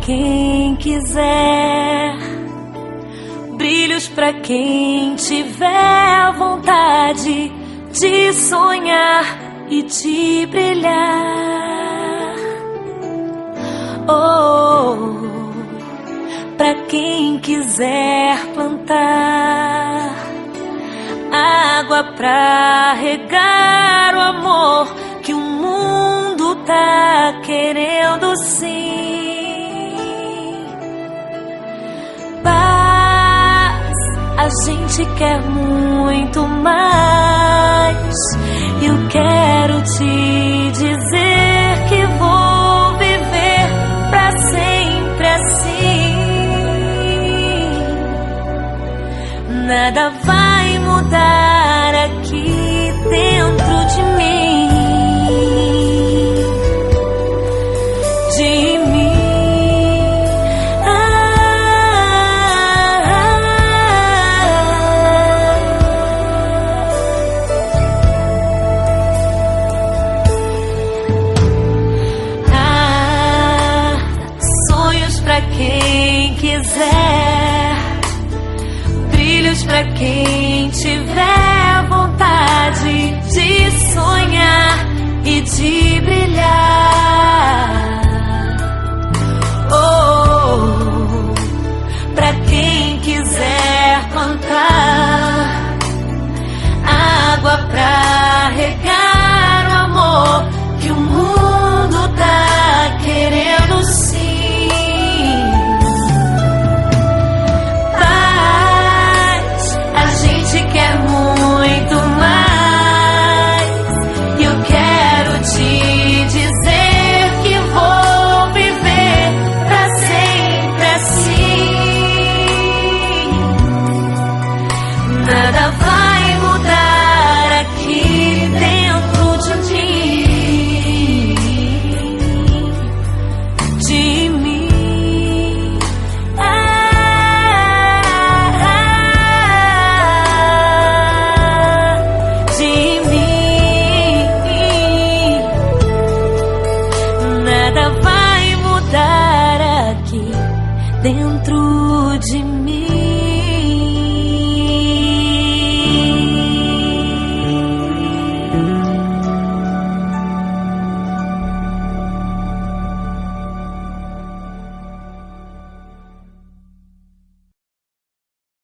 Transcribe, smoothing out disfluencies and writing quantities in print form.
quem quiser, brilhos pra quem tiver vontade de sonhar e de brilhar. Oh, pra quem quiser plantar água pra regar o amor que o mundo tá querendo sim. Paz, a gente quer muito mais. Eu quero te dizer que vou viver pra sempre assim. Nada vai mudar aqui dentro de mim. De mim. Sonhos pra quem quiser, brilhos pra quem tiver